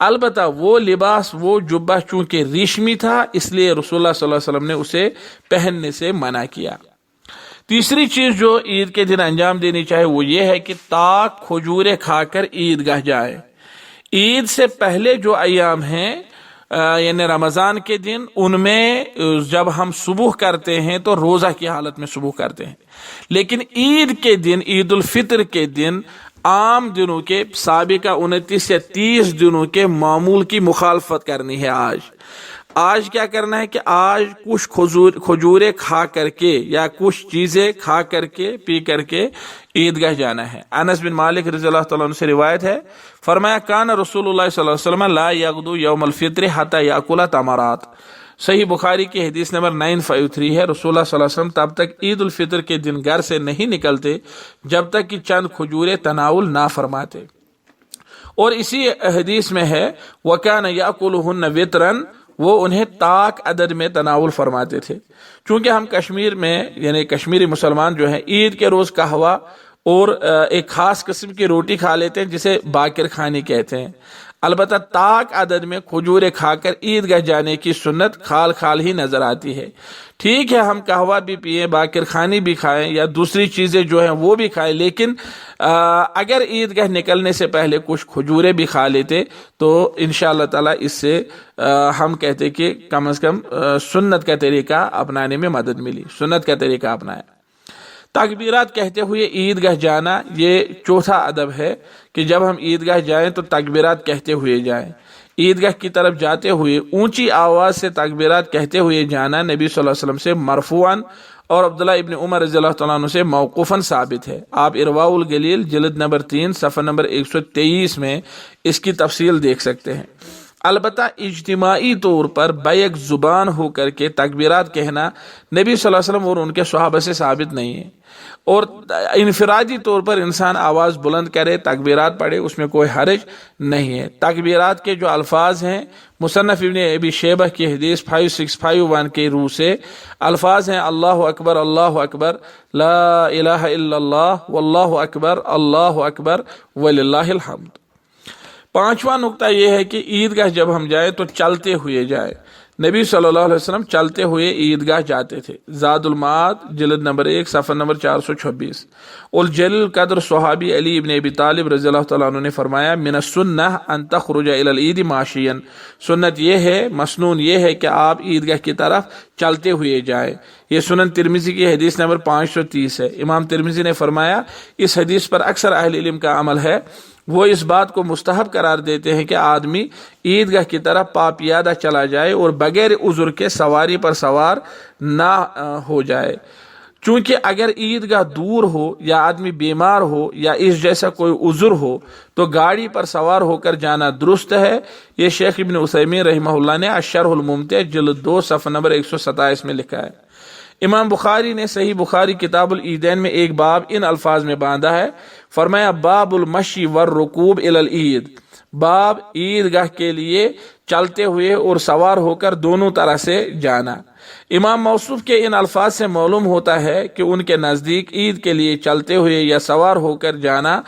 البتہ وہ لباس، وہ جبہ چونکہ ریشمی تھا، اس لیے رسول اللہ صلی اللہ علیہ وسلم نے اسے پہننے سے منع کیا۔ تیسری چیز جو عید کے دن انجام دینی چاہے وہ یہ ہے کہ تاک کھجورے کھا کر عیدگاہ جائے۔ عید سے پہلے جو ایام ہیں یعنی رمضان کے دن، ان میں جب ہم صبح کرتے ہیں تو روزہ کی حالت میں صبح کرتے ہیں، لیکن عید کے دن، عید الفطر کے دن، عام دنوں کے سابقہ 29 یا 30 دنوں کے معمول کی مخالفت کرنی ہے۔ آج کیا کرنا ہے کہ آج کچھ کھجورے کھا کر کے یا کچھ چیزیں کھا کر کے پی کر کے عیدگاہ جانا ہے۔ انس بن مالک رضی اللہ تعالیٰ عنہ سے روایت ہے، فرمایا کان رسول اللہ صلی اللہ علیہ وسلم لا یغدو یوم الفطر حتی یاکل تمرات۔ صحیح بخاری کی حدیث نمبر 953 ہے، رسول اللہ صلی اللہ علیہ وسلم تب تک عید الفطر کے دن گھر سے نہیں نکلتے جب تک کہ چند کھجورے تناول نہ فرماتے۔ اور اسی حدیث میں ہے وَكَانَ يَأْكُلُهُنَّ وِتْرًا، وہ انہیں تاک عدد میں تناول فرماتے تھے۔ چونکہ ہم کشمیر میں یعنی کشمیری مسلمان جو ہیں عید کے روز قہوہ اور ایک خاص قسم کی روٹی کھا لیتے ہیں جسے باقر خانی کہتے ہیں۔ البتہ تاک عدد میں کھجورے کھا کر عیدگاہ جانے کی سنت خال خال ہی نظر آتی ہے۔ ٹھیک ہے ہم قہوہ بھی پئیں، باقر خانی بھی کھائیں یا دوسری چیزیں جو ہیں وہ بھی کھائیں، لیکن اگر عیدگاہ نکلنے سے پہلے کچھ کھجورے بھی کھا لیتے تو انشاءاللہ تعالیٰ اس سے ہم کہتے کہ کم از کم سنت کا طریقہ اپنانے میں مدد ملی، سنت کا طریقہ اپنایا۔ تکبیرات کہتے ہوئے عیدگاہ جانا، یہ چوتھا ادب ہے کہ جب ہم عیدگاہ جائیں تو تکبیرات کہتے ہوئے جائیں۔ عیدگاہ کی طرف جاتے ہوئے اونچی آواز سے تکبیرات کہتے ہوئے جانا نبی صلی اللہ علیہ وسلم سے مرفوعاً اور عبداللہ ابن عمر رضی اللہ تعالیٰ عنہ سے موقوفاً ثابت ہے۔ آپ ارواء الگلیل جلد نمبر 3 صفحہ نمبر 123 میں اس کی تفصیل دیکھ سکتے ہیں۔ البتہ اجتماعی طور پر بیک زبان ہو کر کے تکبیرات کہنا نبی صلی اللہ علیہ وسلم اور ان کے صحابہ سے ثابت نہیں ہے، اور انفرادی طور پر انسان آواز بلند کرے، تکبیرات پڑھے، اس میں کوئی حرج نہیں ہے۔ تکبیرات کے جو الفاظ ہیں مصنف ابن ابی شیبہ کی حدیث 5651 کے روح سے الفاظ ہیں اللہ اکبر لا الہ الا اللہ واللہ اکبر وللہ الحمد۔ پانچواں نقطہ یہ ہے کہ عیدگاہ جب ہم جائیں تو چلتے ہوئے جائیں۔ نبی صلی اللہ علیہ وسلم چلتے ہوئے عیدگاہ جاتے تھے۔ زاد المعاد جلد نمبر 1 صفحہ نمبر 426۔ اور جلیل قدر صحابی علی ابن ابی طالب رضی اللہ تعالیٰ عنہ نے فرمایا من السنہ ان تخرج الی العید ماشیا، سنت یہ ہے، مسنون یہ ہے کہ آپ عیدگاہ کی طرف چلتے ہوئے جائیں۔ یہ سنن ترمذی کی حدیث نمبر 530 ہے۔ امام ترمذی نے فرمایا اس حدیث پر اکثر اہل علم کا عمل ہے، وہ اس بات کو مستحب قرار دیتے ہیں کہ آدمی عیدگاہ کی طرف پاپیادہ چلا جائے اور بغیر عذر کے سواری پر سوار نہ ہو جائے، چونکہ اگر عیدگاہ دور ہو یا آدمی بیمار ہو یا اس جیسا کوئی عذر ہو تو گاڑی پر سوار ہو کر جانا درست ہے۔ یہ شیخ ابن عثیمین رحمہ اللہ نے الشرح الممتع جلد 2 صفحہ نمبر 127 میں لکھا ہے۔ امام بخاری نے صحیح بخاری کتاب العیدین میں ایک باب ان الفاظ میں باندھا ہے، فرمایا باب المشی والرکوب الی العید، باب عیدگاہ کے لیے چلتے ہوئے اور سوار ہو کر دونوں طرح سے جانا۔ امام موصوف کے ان الفاظ سے معلوم ہوتا ہے کہ ان کے نزدیک عید کے لیے چلتے ہوئے یا سوار ہو کر جانا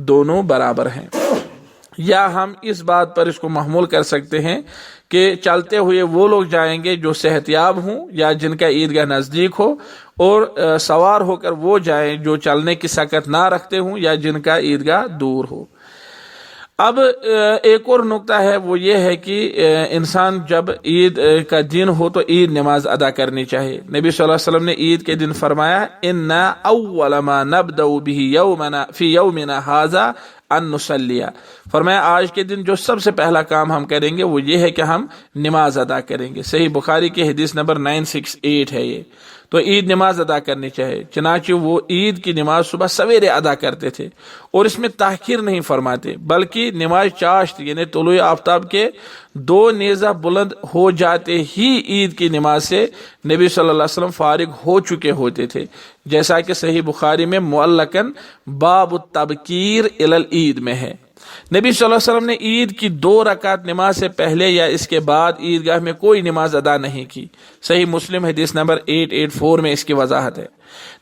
دونوں برابر ہیں، یا ہم اس بات پر اس کو محمول کر سکتے ہیں کہ چلتے ہوئے وہ لوگ جائیں گے جو صحت یاب ہوں یا جن کا عیدگاہ نزدیک ہو، اور سوار ہو کر وہ جائیں جو چلنے کی سکت نہ رکھتے ہوں یا جن کا عیدگاہ دور ہو۔ اب ایک اور نقطہ ہے، وہ یہ ہے کہ انسان جب عید کا دن ہو تو عید نماز ادا کرنی چاہیے۔ نبی صلی اللہ علیہ وسلم نے عید کے دن فرمایا اِنَّا أَوَّلَ مَا نَبْدَأُ بِهِ فِي يَوْمِنَا هَذَا أَن نُصَلِّيَ، فرمایا آج کے دن جو سب سے پہلا کام ہم کریں گے وہ یہ ہے کہ ہم نماز ادا کریں گے۔ صحیح بخاری کی حدیث نمبر 968 ہے یہ۔ تو عید نماز ادا کرنی چاہیے، چنانچہ وہ عید کی نماز صبح سویرے ادا کرتے تھے اور اس میں تاخیر نہیں فرماتے، بلکہ نماز چاشت یعنی طلوع آفتاب کے 2 نیزہ بلند ہو جاتے ہی عید کی نماز سے نبی صلی اللہ علیہ وسلم فارغ ہو چکے ہوتے تھے، جیسا کہ صحیح بخاری میں معلقاً باب التبکیر الی العید میں ہے۔ نبی صلی اللہ علیہ وسلم نے عید کی 2 رکعت نماز سے پہلے یا اس کے بعد عیدگاہ میں کوئی نماز ادا نہیں کی۔ صحیح مسلم حدیث نمبر 884 میں اس کی وضاحت ہے۔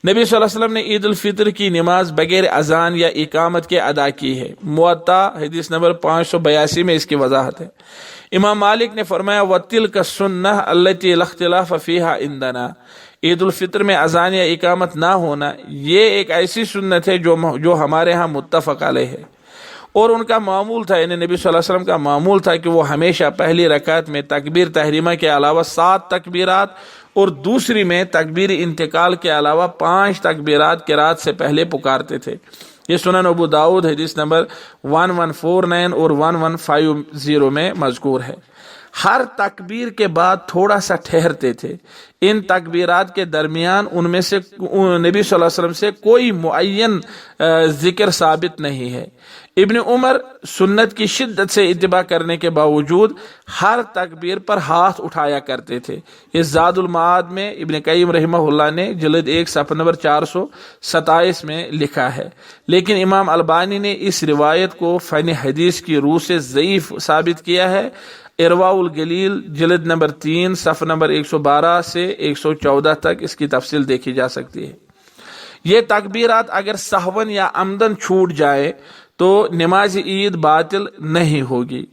نبی صلی اللہ علیہ وسلم نے عید الفطر کی نماز بغیر اذان یا اقامت کے ادا کی ہے۔ موطا حدیث نمبر 582 میں اس کی وضاحت ہے۔ امام مالک نے فرمایا وَتِلْكَ السُّنَّةُ الَّتِي لَا اخْتِلَافَ فِيهَا عِندَنَا، عید الفطر میں اذان یا اقامت نہ ہونا یہ ایک ایسی سنت ہے جو ہمارے ہاں متفق علیہ ہے، اور ان کا معمول تھا، یعنی نبی صلی اللہ علیہ وسلم کا معمول تھا کہ وہ ہمیشہ پہلی رکعت میں تکبیر تحریمہ کے علاوہ 7 تکبیرات اور دوسری میں تکبیر انتقال کے علاوہ 5 تکبیرات قرات سے پہلے پکارتے تھے۔ یہ سنن ابو داؤد حدیث نمبر 1149 اور 1150 میں مذکور ہے۔ ہر تکبیر کے بعد تھوڑا سا ٹھہرتے تھے۔ ان تکبیرات کے درمیان ان میں سے نبی صلی اللہ علیہ وسلم سے کوئی معین ذکر ثابت نہیں ہے۔ ابن عمر سنت کی شدت سے اتباع کرنے کے باوجود ہر تکبیر پر ہاتھ اٹھایا کرتے تھے۔ یہ زاد المعاد میں ابن قیم رحمہ اللہ نے جلد 1 صفحہ نمبر 427 میں لکھا ہے، لیکن امام البانی نے اس روایت کو فن حدیث کی روح سے ضعیف ثابت کیا ہے۔ ارواء الگلیل جلد نمبر 3 صفحہ نمبر 112 سے 114 تک اس کی تفصیل دیکھی جا سکتی ہے۔ یہ تکبیرات اگر سہون یا عمدن چھوٹ جائے تو نماز عید باطل نہیں ہوگی،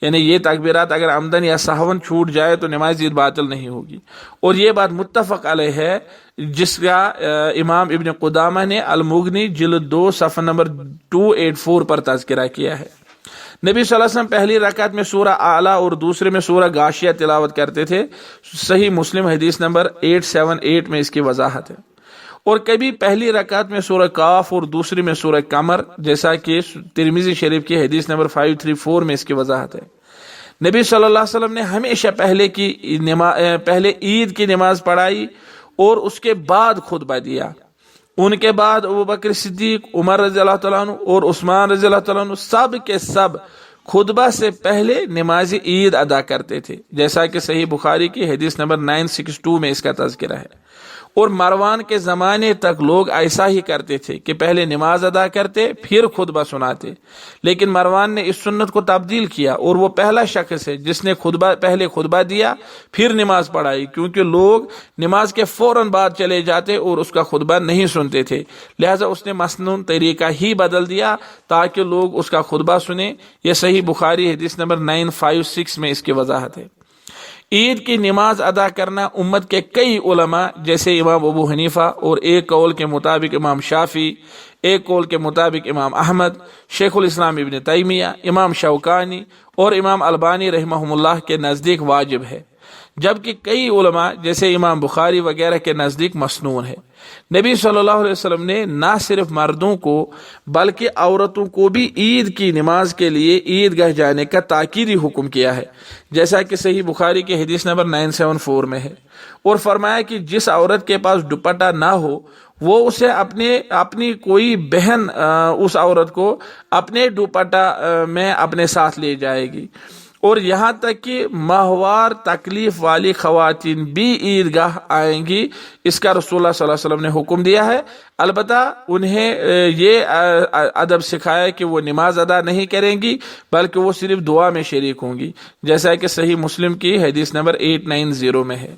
یعنی یہ تکبیرات اگر عمدن یا سہون چھوٹ جائے تو نماز عید باطل نہیں ہوگی، اور یہ بات متفق علیہ ہے جس کا امام ابن قدامہ نے المغنی جلد 2 صفحہ نمبر 284 پر تذکرہ کیا ہے۔ نبی صلی اللہ علیہ وسلم پہلی رکعت میں سورہ اعلیٰ اور دوسرے میں سورہ غاشیہ تلاوت کرتے تھے۔ صحیح مسلم حدیث نمبر 878 میں اس کی وضاحت ہے۔ اور کبھی پہلی رکعت میں سورہ کاف اور دوسری میں سورہ قمر، جیسا کہ ترمذی شریف کی حدیث نمبر 534 میں اس کی وضاحت ہے۔ نبی صلی اللہ علیہ وسلم نے ہمیشہ پہلے عید کی نماز پڑھائی اور اس کے بعد خطبہ دیا۔ ان کے بعد ابوبکر صدیق، عمر رضی اللہ تعالیٰ عنہ اور عثمان رضی اللہ تعالیٰ عنہ سب کے سب خطبہ سے پہلے نماز عید ادا کرتے تھے، جیسا کہ صحیح بخاری کی حدیث نمبر 962 میں اس کا تذکرہ ہے۔ اور مروان کے زمانے تک لوگ ایسا ہی کرتے تھے کہ پہلے نماز ادا کرتے پھر خطبہ سناتے، لیکن مروان نے اس سنت کو تبدیل کیا اور وہ پہلا شخص ہے جس نے پہلے خطبہ دیا پھر نماز پڑھائی، کیونکہ لوگ نماز کے فوراً بعد چلے جاتے اور اس کا خطبہ نہیں سنتے تھے، لہٰذا اس نے مسنون طریقہ ہی بدل دیا تاکہ لوگ اس کا خطبہ سنیں۔ یہ صحیح بخاری حدیث نمبر 956 میں اس کی وضاحت ہے۔ عید کی نماز ادا کرنا امت کے کئی علماء جیسے امام ابو حنیفہ اور ایک قول کے مطابق امام شافعی، ایک قول کے مطابق امام احمد، شیخ الاسلام ابن تیمیہ، امام شوکانی اور امام البانی رحمہم اللہ کے نزدیک واجب ہے، جبکہ کئی علماء جیسے امام بخاری وغیرہ کے نزدیک مسنون ہے۔ نبی صلی اللہ علیہ وسلم نے نہ صرف مردوں کو بلکہ عورتوں کو بھی عید کی نماز کے لیے عیدگاہ جانے کا تاکیدی حکم کیا ہے، جیسا کہ صحیح بخاری کی حدیث نمبر 974 میں ہے، اور فرمایا کہ جس عورت کے پاس دوپٹہ نہ ہو وہ اسے اپنی کوئی بہن اس عورت کو اپنے دوپٹہ میں اپنے ساتھ لے جائے گی، اور یہاں تک کہ ماہوار تکلیف والی خواتین بھی عیدگاہ آئیں گی، اس کا رسول اللہ صلی اللہ علیہ وسلم نے حکم دیا ہے۔ البتہ انہیں یہ ادب سکھایا کہ وہ نماز ادا نہیں کریں گی بلکہ وہ صرف دعا میں شریک ہوں گی، جیسا کہ صحیح مسلم کی حدیث نمبر 890 میں ہے۔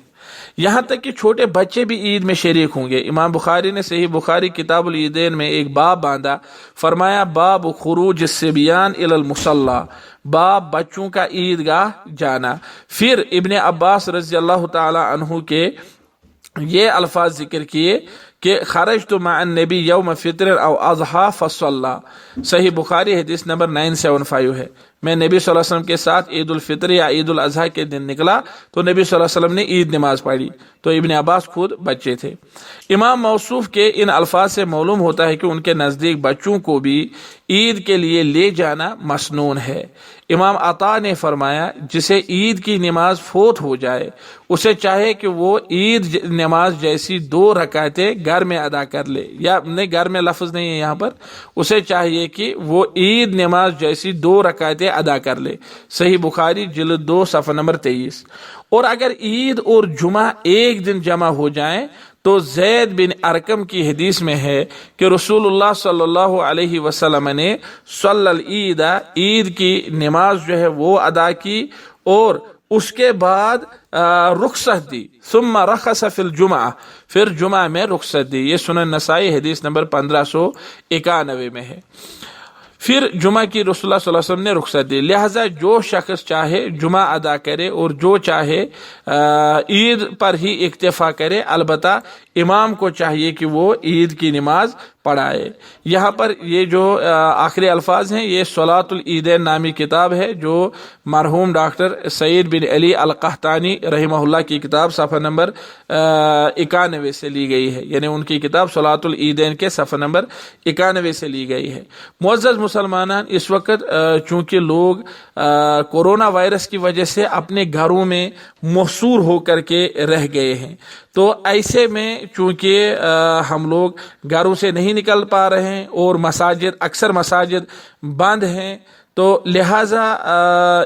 یہاں تک کہ چھوٹے بچے بھی عید میں شریک ہوں گے۔ امام بخاری نے صحیح بخاری کتاب العیدین میں ایک باب باندھا، فرمایا باب خروج الصبیان الی المصلی، باب بچوں کا عیدگاہ جانا۔ پھر ابن عباس رضی اللہ تعالی عنہ کے یہ الفاظ ذکر کیے کہ خرجت مع النبی یوم فطر او اضحیٰ فصلی، صحیح بخاری حدیث نمبر 975 ہے۔ میں نبی صلی اللہ علیہ وسلم کے ساتھ عید الفطر یا عید الاضحیٰ کے دن نکلا تو نبی صلی اللہ علیہ وسلم نے عید نماز پڑھی، تو ابن عباس خود بچے تھے۔ امام موصوف کے ان الفاظ سے معلوم ہوتا ہے کہ ان کے نزدیک بچوں کو بھی عید کے لیے لے جانا مسنون ہے۔ امام عطا نے فرمایا جسے عید کی نماز فوت ہو جائے اسے چاہے کہ وہ عید نماز جیسی 2 رکعتیں گھر میں ادا کر لے، یا نہیں گھر میں لفظ نہیں ہے یہاں پر، اسے چاہیے کہ وہ عید نماز جیسی 2 رکعتیں ادا کر لے، صحیح بخاری جلد 2 صفحہ نمبر 23۔ اور اگر عید اور جمعہ ایک دن جمع ہو جائیں تو زید بن ارکم کی حدیث میں ہے کہ رسول اللہ صلی اللہ علیہ وسلم نے صلی العید، عید کی نماز جو ہے وہ ادا کی اور اس کے بعد رخصت دی، ثم رخص فی الجمعہ، پھر جمعہ میں رخصت دی۔ یہ سنن نسائی حدیث نمبر 1591 میں ہے۔ پھر جمعہ کی رسول اللہ صلی اللہ علیہ وسلم نے رخصت دی، لہذا جو شخص چاہے جمعہ ادا کرے اور جو چاہے عید پر ہی اکتفا کرے، البتہ امام کو چاہیے کہ وہ عید کی نماز پڑھائے۔ یہاں پر یہ جو آخری الفاظ ہیں یہ صلاۃ العیدین نامی کتاب ہے جو مرحوم ڈاکٹر سعید بن علی القحطانی رحمہ اللہ کی کتاب صفحہ نمبر 91 سے لی گئی ہے، یعنی ان کی کتاب صلاۃ العیدین کے صفحہ نمبر 91 سے لی گئی ہے۔ معزز مسلمانان، اس وقت چونکہ لوگ کورونا وائرس کی وجہ سے اپنے گھروں میں محصور ہو کر کے رہ گئے ہیں، تو ایسے میں چونکہ ہم لوگ گھروں سے نہیں نکل پا رہے ہیں اور اکثر مساجد بند ہیں، تو لہٰذا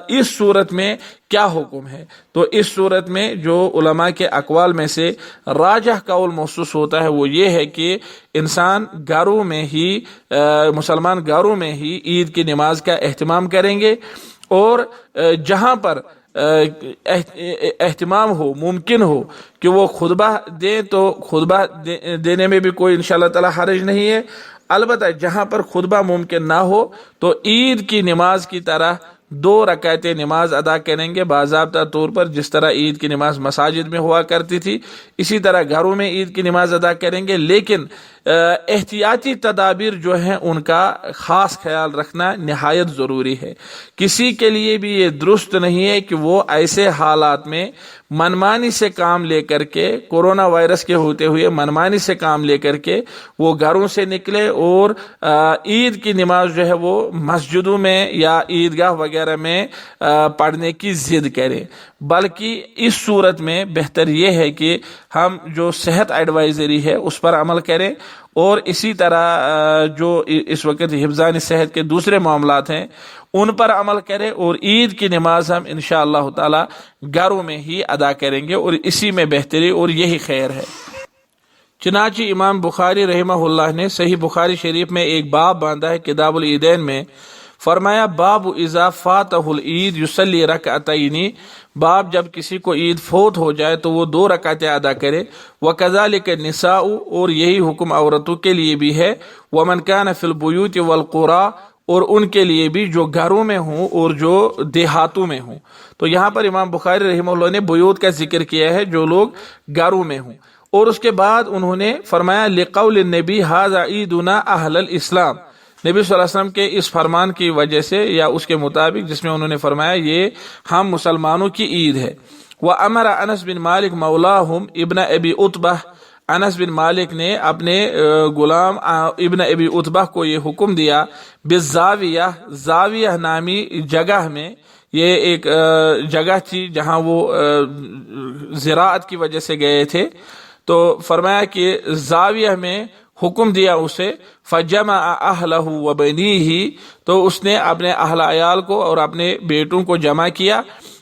اس صورت میں کیا حکم ہے؟ تو اس صورت میں جو علماء کے اقوال میں سے راجح قول محسوس ہوتا ہے وہ یہ ہے کہ انسان گھروں میں ہی، مسلمان گھروں میں ہی عید کی نماز کا اہتمام کریں گے، اور جہاں پر اہتمام ہو، ممکن ہو کہ وہ خطبہ دیں تو خطبہ دینے میں بھی کوئی انشاءاللہ تعالی حرج نہیں ہے، البتہ جہاں پر خطبہ ممکن نہ ہو تو عید کی نماز کی طرح 2 رکعتیں نماز ادا کریں گے باضابطہ طور پر، جس طرح عید کی نماز مساجد میں ہوا کرتی تھی اسی طرح گھروں میں عید کی نماز ادا کریں گے، لیکن احتیاطی تدابیر جو ہیں ان کا خاص خیال رکھنا نہایت ضروری ہے۔ کسی کے لیے بھی یہ درست نہیں ہے کہ وہ ایسے حالات میں منمانی سے کام لے کر کے، کورونا وائرس کے ہوتے ہوئے منمانی سے کام لے کر کے وہ گھروں سے نکلے اور عید کی نماز جو ہے وہ مسجدوں میں یا عیدگاہ وغیرہ میں پڑھنے کی ضد کریں، بلکہ اس صورت میں بہتر یہ ہے کہ ہم جو صحت ایڈوائزری ہے اس پر عمل کریں، اور اسی طرح جو اس وقت حفظان صحت کے دوسرے معاملات ہیں ان پر عمل کریں، اور عید کی نماز ہم انشاءاللہ تعالی گھروں میں ہی ادا کریں گے، اور اسی میں بہتری اور یہی خیر ہے۔ چنانچہ امام بخاری رحمہ اللہ نے صحیح بخاری شریف میں ایک باب باندھا ہے کتاب العیدین میں، فرمایا باب اذا فاتہ العید یصلی رکعتین، باب جب کسی کو عید فوت ہو جائے تو وہ 2 رکعتیں ادا کرے، وکذالک النساء، اور یہی حکم عورتوں کے لیے بھی ہے، ومن کان فی البیوت والقری، اور ان کے لیے بھی جو گھروں میں ہوں اور جو دیہاتوں میں ہوں۔ تو یہاں پر امام بخاری رحمہ اللہ نے بیوت کا ذکر کیا ہے، جو لوگ گھروں میں ہوں، اور اس کے بعد انہوں نے فرمایا لقول النبی ھذا عیدنا اہل الاسلام، نبی صلی اللہ علیہ وسلم کے اس فرمان کی وجہ سے یا اس کے مطابق جس میں انہوں نے فرمایا یہ ہم مسلمانوں کی عید ہے۔ وامر انس بن مالک مولاہم ابن ابی عتبہ، انس بن مالک نے اپنے غلام ابن ابی عتبہ کو یہ حکم دیا، بالزاویہ، زاویہ نامی جگہ میں، یہ ایک جگہ تھی جہاں وہ زراعت کی وجہ سے گئے تھے، تو فرمایا کہ زاویہ میں حکم دیا اسے، فجمع اہلہ و بنیہ، تو اس نے اپنے اہل عیال کو اور اپنے بیٹوں کو جمع کیا،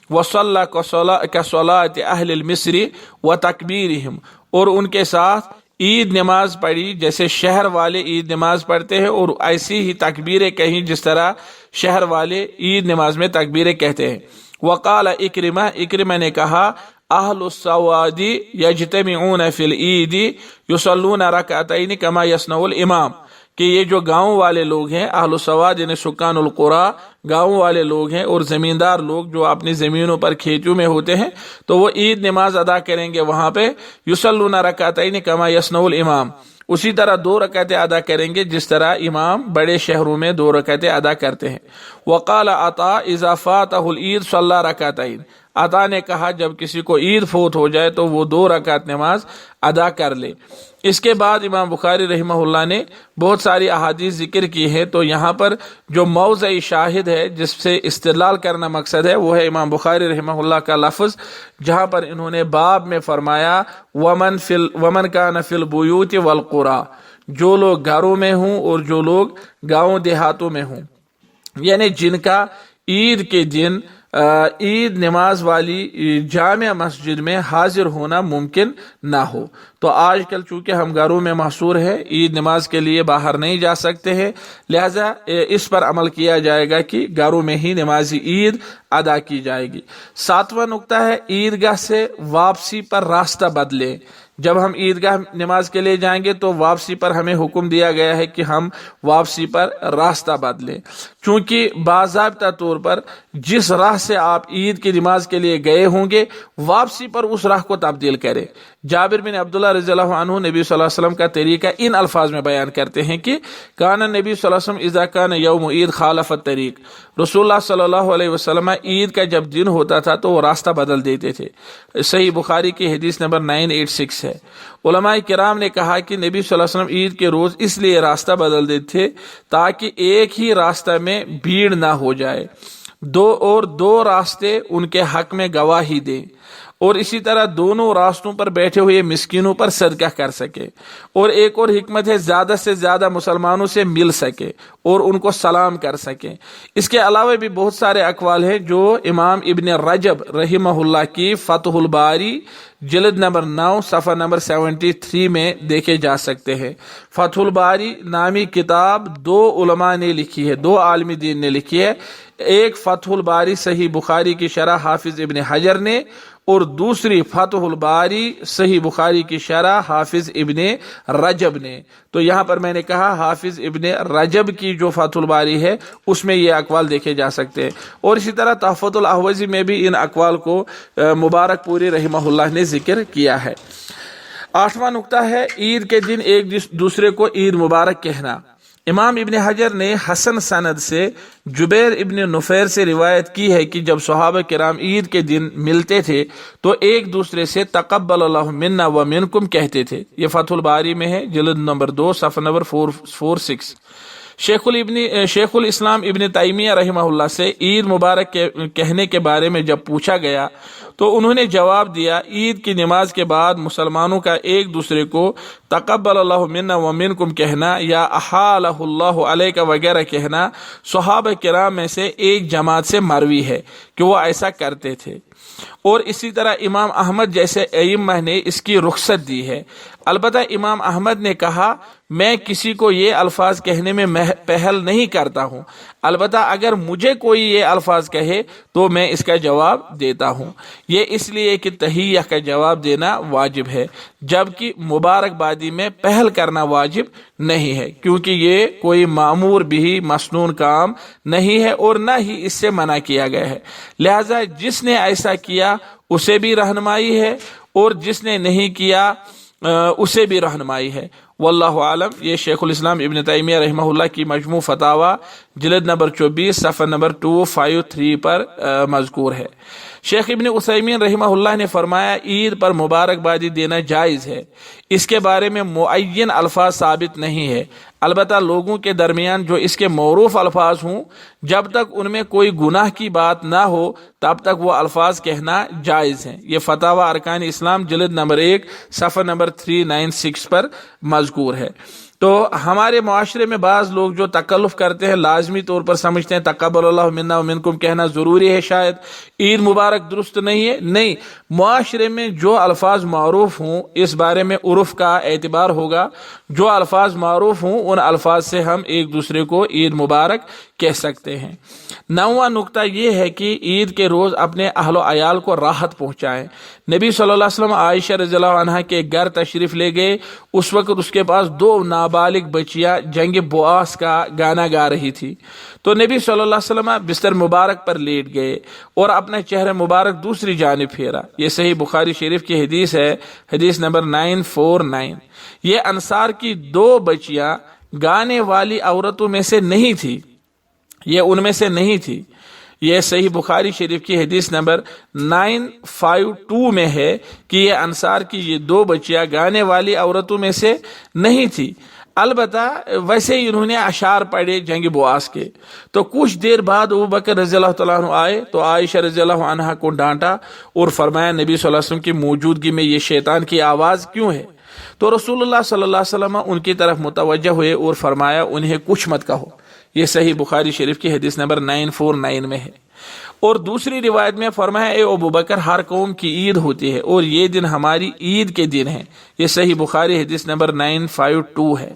وصلی کصلاۃ اہل المصر وتکبیرہم، اور ان کے ساتھ عید نماز پڑھی جیسے شہر والے عید نماز پڑھتے ہیں، اور ایسی ہی تکبیریں کہیں جس طرح شہر والے عید نماز میں تکبیریں کہتے ہیں۔ وقال اکرمہ نے کہا اہل السواد یجتمعون فی العید یصلون رکعتین کما یصنع الامام، کہ یہ جو گاؤں والے لوگ ہیں، اہل السواد یعنی سکان القرى، گاؤں والے لوگ ہیں اور زمیندار لوگ جو اپنی زمینوں پر کھیتوں میں ہوتے ہیں، تو وہ عید نماز ادا کریں گے وہاں پہ، یصلون رکعتین کما یصنع الامام، اسی طرح 2 رکعتیں ادا کریں گے جس طرح امام بڑے شہروں میں 2 رکعتیں ادا کرتے ہیں۔ وقال عطاء اذا فاتہ العید صلی رکعتین، عطا نے کہا جب کسی کو عید فوت ہو جائے تو وہ 2 رکعت نماز ادا کر لے۔ اس کے بعد امام بخاری رحمہ اللہ نے بہت ساری احادیث ذکر کی ہے، تو یہاں پر جو موضع شاہد ہے جس سے استدلال کرنا مقصد ہے وہ ہے امام بخاری رحمہ اللہ کا لفظ، جہاں پر انہوں نے باب میں فرمایا ومن کان فی البیوت والقری، جو لوگ گھروں میں ہوں اور جو لوگ گاؤں دیہاتوں میں ہوں، یعنی جن کا عید کے دن عید نماز والی جامع مسجد میں حاضر ہونا ممکن نہ ہو۔ تو آج کل چونکہ ہم گھروں میں محصور ہے، عید نماز کے لیے باہر نہیں جا سکتے ہیں، لہذا اس پر عمل کیا جائے گا کہ گھروں میں ہی نماز عید ادا کی جائے گی۔ 7واں نقطہ ہے عیدگاہ سے واپسی پر راستہ بدلے۔ جب ہم عیدگاہ نماز کے لیے جائیں گے تو واپسی پر ہمیں حکم دیا گیا ہے کہ ہم واپسی پر راستہ بدلیں، چونکہ باضابطہ طور پر جس راہ سے آپ عید کی نماز کے لیے گئے ہوں گے واپسی پر اس راہ کو تبدیل کریں۔ جابر بن عبداللہ رضی اللہ عنہ نبی صلی اللہ علیہ وسلم کا طریقہ ان الفاظ میں بیان کرتے ہیں کہ کان نبی صلی اللہ علیہ وسلم اذا کان یوم عید خالف الطریق، رسول اللہ صلی اللہ علیہ وسلم عید کا جب دن ہوتا تھا تو وہ راستہ بدل دیتے تھے۔ صحیح بخاری کی حدیث نمبر 986 ہے۔ علماء کرام نے کہا کہ نبی صلی اللہ علیہ وسلم عید کے روز اس لیے راستہ بدل دیتے تھے تاکہ ایک ہی راستہ میں بھیڑ نہ ہو جائے، دو راستے ان کے حق میں گواہی دیں، اور اسی طرح دونوں راستوں پر بیٹھے ہوئے مسکینوں پر صدقہ کر سکے، اور ایک اور حکمت ہے زیادہ سے زیادہ مسلمانوں سے مل سکے اور ان کو سلام کر سکے۔ اس کے علاوہ بھی بہت سارے اقوال ہیں جو امام ابن رجب رحمہ اللہ کی فتح الباری جلد نمبر 9 صفحہ نمبر 73 میں دیکھے جا سکتے ہیں۔ فتح الباری نامی کتاب 2 علماء نے لکھی ہے، 2 عالم دین نے لکھی ہے، ایک فتح الباری صحیح بخاری کی شرح حافظ ابن حجر نے، اور دوسری فتح الباری صحیح بخاری کی شرح حافظ ابن رجب نے۔ تو یہاں پر میں نے کہا حافظ ابن رجب کی جو فتح الباری ہے اس میں یہ اقوال دیکھے جا سکتے ہیں، اور اسی طرح تحفۃ الاحوزی میں بھی ان اقوال کو مبارک پوری رحمہ اللہ نے ذکر کیا ہے۔ 8واں نقطہ ہے عید کے دن ایک دوسرے کو عید مبارک کہنا۔ امام ابن حجر نے حسن سند سے جبیر ابن نفیر سے روایت کی ہے کہ جب صحابہ کرام عید کے دن ملتے تھے تو ایک دوسرے سے تقبل اللہ منا و منکم کہتے تھے۔ یہ فتح الباری میں ہے، جلد نمبر 2 صفحہ نمبر 446۔ شیخ الاسلام ابن تیمیہ رحمہ اللہ سے عید مبارک کہنے کے بارے میں جب پوچھا گیا تو انہوں نے جواب دیا عید کی نماز کے بعد مسلمانوں کا ایک دوسرے کو تقبل اللہ منا و منکم کہنا یا احالہ اللہ علیک وغیرہ کہنا صحابہ کرام میں سے ایک جماعت سے مروی ہے کہ وہ ایسا کرتے تھے، اور اسی طرح امام احمد جیسے ائمہ نے اس کی رخصت دی ہے۔ البتہ امام احمد نے کہا میں کسی کو یہ الفاظ کہنے میں پہل نہیں کرتا ہوں، البتہ اگر مجھے کوئی یہ الفاظ کہے تو میں اس کا جواب دیتا ہوں، یہ اس لیے کہ تحیہ کا جواب دینا واجب ہے جبکہ مبارکبادی میں پہل کرنا واجب نہیں ہے، کیونکہ یہ کوئی معمور بھی مسنون کام نہیں ہے اور نہ ہی اس سے منع کیا گیا ہے، لہذا جس نے ایسا کیا اسے بھی رہنمائی ہے اور جس نے نہیں کیا اسے بھی رہنمائی ہے۔ واللہ عالم۔ یہ شیخ الاسلام ابن تیمیہ رحمہ اللہ کی مجموع فتاوی جلد نمبر 24 صفحہ نمبر 253 پر مذکور ہے۔ شیخ ابن عثیمین رحمہ اللہ نے فرمایا عید پر مبارکبادی دینا جائز ہے، اس کے بارے میں معین الفاظ ثابت نہیں ہے، البتہ لوگوں کے درمیان جو اس کے معروف الفاظ ہوں جب تک ان میں کوئی گناہ کی بات نہ ہو تب تک وہ الفاظ کہنا جائز ہیں۔ یہ فتاوی ارکان اسلام جلد نمبر 1 صفحہ نمبر 396 پر مذکور ہے۔ تو ہمارے معاشرے میں بعض لوگ جو تکلف کرتے ہیں لازمی طور پر سمجھتے ہیں تقبل اللہ منا و منکم کہنا ضروری ہے، شاید عید مبارک درست نہیں ہے۔ نہیں، معاشرے میں جو الفاظ معروف ہوں اس بارے میں عرف کا اعتبار ہوگا، جو الفاظ معروف ہوں ان الفاظ سے ہم ایک دوسرے کو عید مبارک کہہ سکتے ہیں۔ 9واں نقطہ یہ ہے کہ عید کے روز اپنے اہل و عیال کو راحت پہنچائیں۔ نبی صلی اللہ علیہ وسلم عائشہ رضی اللہ عنہا کے گھر تشریف لے گئے، اس وقت اس کے پاس 2 نابالغ بچیاں جنگ بواس کا گانا گا رہی تھی، تو نبی صلی اللہ علیہ وسلم بستر مبارک پر لیٹ گئے اور اپنا چہرہ مبارک دوسری جانب پھیرا۔ یہ صحیح بخاری شریف کی حدیث ہے، حدیث نمبر 949۔ یہ انصار کی 2 بچیاں گانے والی عورتوں میں سے نہیں تھی، یہ ان میں سے نہیں تھی۔ یہ صحیح بخاری شریف کی حدیث نمبر 952 میں ہے کہ یہ انصار کی یہ 2 بچیاں گانے والی عورتوں میں سے نہیں تھی، البتہ ویسے ہی انہوں نے اشعار پڑھے جنگ بواس کے۔ تو کچھ دیر بعد ابو بکر رضی اللہ تعالیٰ عنہ آئے تو عائشہ رضی اللہ عنہا کو ڈانٹا اور فرمایا نبی صلی اللہ علیہ وسلم کی موجودگی میں یہ شیطان کی آواز کیوں ہے؟ تو رسول اللہ صلی اللہ علیہ وسلم ان کی طرف متوجہ ہوئے اور فرمایا انہیں کچھ مت کہو۔ یہ صحیح بخاری شریف کی حدیث نمبر 949 میں ہے۔ اور دوسری روایت میں فرمایا اے ابو بکر ہر قوم کی عید ہوتی ہے اور یہ دن ہماری عید کے دن ہے. یہ صحیح بخاری حدیث نمبر 952 ہے.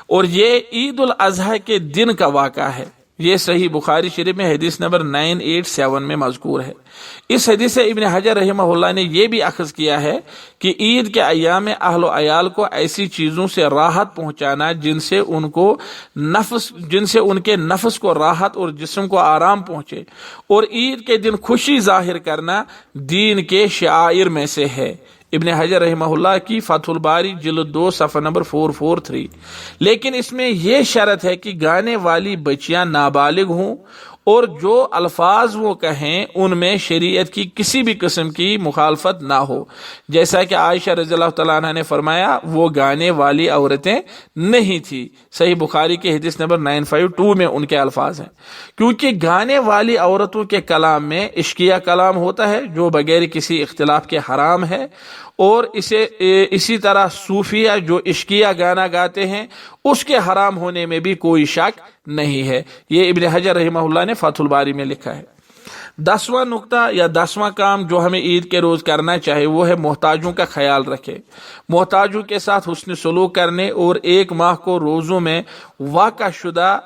اور یہ عید الاضحیٰ کے دن کا واقعہ ہے. یہ صحیح بخاری شریف میں حدیث نمبر 987 میں مذکور ہے. اس حدیث سے ابن حجر رحمہ اللہ نے یہ بھی اخذ کیا ہے کہ عید کے ایام میں اہل و عیال کو ایسی چیزوں سے راحت پہنچانا جن سے ان کے نفس کو راحت اور جسم کو آرام پہنچے، اور عید کے دن خوشی ظاہر کرنا دین کے شعائر میں سے ہے. ابن حجر رحمہ اللہ کی فتح الباری جلد 2 صفحہ نمبر 443. لیکن اس میں یہ شرط ہے کہ گانے والی بچیاں نابالغ ہوں اور جو الفاظ وہ کہیں ان میں شریعت کی کسی بھی قسم کی مخالفت نہ ہو، جیسا کہ عائشہ رضی اللہ تعالیٰ عنہ نے فرمایا وہ گانے والی عورتیں نہیں تھی. صحیح بخاری کے حدیث نمبر 952 میں ان کے الفاظ ہیں. کیونکہ گانے والی عورتوں کے کلام میں عشقیہ کلام ہوتا ہے جو بغیر کسی اختلاف کے حرام ہے، اور اسی طرح صوفیہ جو عشقیہ گانا گاتے ہیں اس کے حرام ہونے میں بھی کوئی شک نہیں ہے. یہ ابن حجر رحمہ اللہ نے فتح الباری میں لکھا ہے. 10واں نقطہ یا 10واں کام جو ہمیں عید کے روز کرنا چاہیے وہ ہے محتاجوں کا خیال رکھے. محتاجوں کے ساتھ حسن سلوک کرنے اور ایک ماہ کو روزوں میں واقع شدہ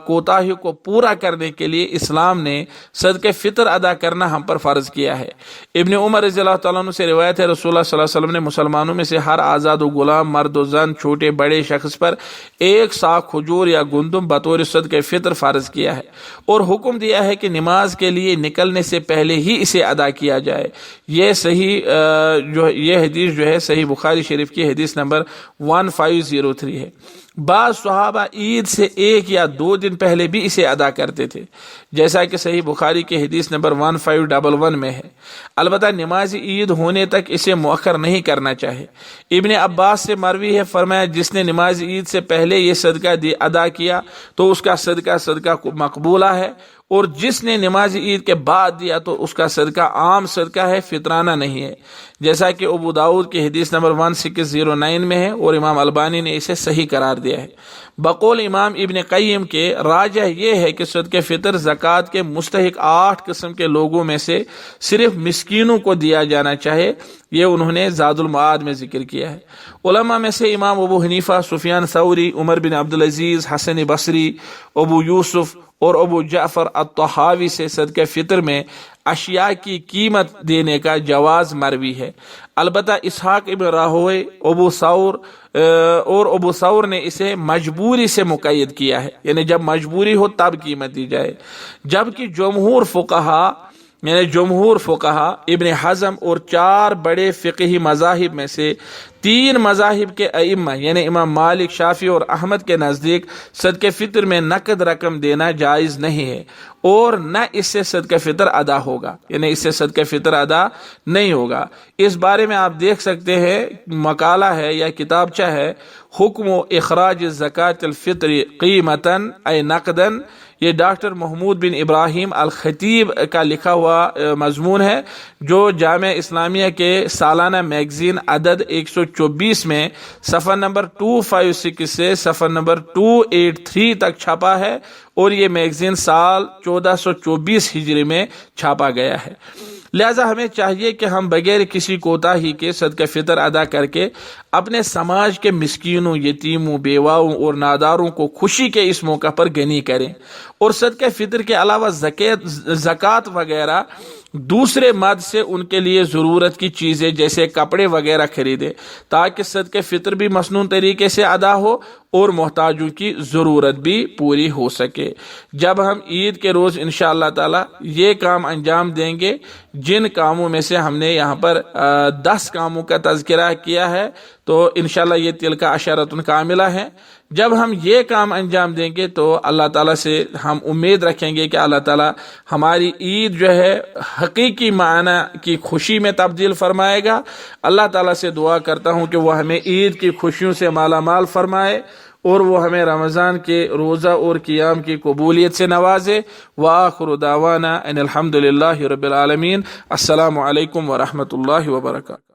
کوتاہی کو پورا کرنے کے لیے اسلام نے صدقہ فطر ادا کرنا ہم پر فرض کیا ہے. ابن عمر رضی اللہ تعالیٰ عنہ سے روایت ہے رسول اللہ صلی اللہ علیہ وسلم نے مسلمانوں میں سے ہر آزاد و غلام، مرد و زن، چھوٹے بڑے شخص پر 1 سا کھجور یا گندم بطور صدقہ فطر فرض کیا ہے، اور حکم دیا ہے کہ نماز کے لیے نکلنے سے پہلے ہی اسے ادا کیا جائے. یہ حدیث جو ہے صحیح بخاری شریف کی حدیث نمبر 1503 ہے. بعض صحابہ عید سے 1 یا 2 دن پہلے بھی اسے ادا کرتے تھے، جیسا کہ صحیح بخاری کے حدیث نمبر 1511 میں ہے. البتہ نماز عید ہونے تک اسے مؤخر نہیں کرنا چاہے. ابن عباس سے مروی ہے، فرمایا جس نے نماز عید سے پہلے یہ صدقہ ادا کیا تو اس کا صدقہ مقبولہ ہے، اور جس نے نماز عید کے بعد دیا تو اس کا صدقہ عام صدقہ ہے، فطرانہ نہیں ہے، جیسا کہ ابو داؤد کی حدیث نمبر 1609 میں ہے، اور امام البانی نے اسے صحیح قرار دیا ہے. بقول امام ابن قیم کے راجح یہ ہے کہ صدقہ فطر زکوٰۃ کے مستحق 8 قسم کے لوگوں میں سے صرف مسکینوں کو دیا جانا چاہے. یہ انہوں نے زاد المعاد میں ذکر کیا ہے. علماء میں سے امام ابو حنیفہ، سفیان ثوری، عمر بن عبدالعزیز، حسن بصری، ابو یوسف اور ابو جعفر الطحاوی سے صدقہ فطر میں اشیاء کی قیمت دینے کا جواز مروی ہے. البتہ اسحاق ابن راہوے، ابو ثور نے اسے مجبوری سے مقید کیا ہے، یعنی جب مجبوری ہو تب قیمت دی جائے. جبکہ جمہور فقہا ابن حزم اور 4 بڑے فقہی مذاہب میں سے 3 مذاہب کے ائمہ یعنی امام مالک، شافعی اور احمد کے نزدیک صدقہ فطر میں نقد رقم دینا جائز نہیں ہے، اور نہ اس سے صدقہ فطر ادا ہوگا، یعنی اس سے صدقہ فطر ادا نہیں ہوگا. اس بارے میں آپ دیکھ سکتے ہیں مقالہ ہے یا کتابچہ ہے حکم و اخراج زکوٰۃ الفطر قیمتاً ای نقداً. یہ ڈاکٹر محمود بن ابراہیم الخطیب کا لکھا ہوا مضمون ہے جو جامعہ اسلامیہ کے سالانہ میگزین عدد 124 میں صفحہ نمبر 256 سے صفحہ نمبر 283 تک چھپا ہے، اور یہ میگزین سال 1424 ہجری میں چھاپا گیا ہے. لہذا ہمیں چاہیے کہ ہم بغیر کسی کوتاہی کے صدقہ فطر ادا کر کے اپنے سماج کے مسکینوں، یتیموں، بیواؤں اور ناداروں کو خوشی کے اس موقع پر غنی کریں، اور صدقہ فطر کے علاوہ زکوٰۃ وغیرہ دوسرے مد سے ان کے لیے ضرورت کی چیزیں جیسے کپڑے وغیرہ خریدیں، تاکہ صدقہ فطر بھی مسنون طریقے سے ادا ہو اور محتاجوں کی ضرورت بھی پوری ہو سکے. جب ہم عید کے روز انشاءاللہ تعالی یہ کام انجام دیں گے، جن کاموں میں سے ہم نے یہاں پر 10 کاموں کا تذکرہ کیا ہے، تو انشاءاللہ یہ تلک عشرۃ کاملہ ہے. جب ہم یہ کام انجام دیں گے تو اللہ تعالیٰ سے ہم امید رکھیں گے کہ اللہ تعالیٰ ہماری عید جو ہے حقیقی معنی کی خوشی میں تبدیل فرمائے گا. اللہ تعالیٰ سے دعا کرتا ہوں کہ وہ ہمیں عید کی خوشیوں سے مالا مال فرمائے، اور وہ ہمیں رمضان کے روزہ اور قیام کی قبولیت سے نوازے. وآخر دعوانا ان الحمد للہ رب العالمین. السلام علیکم ورحمۃ اللہ وبرکاتہ.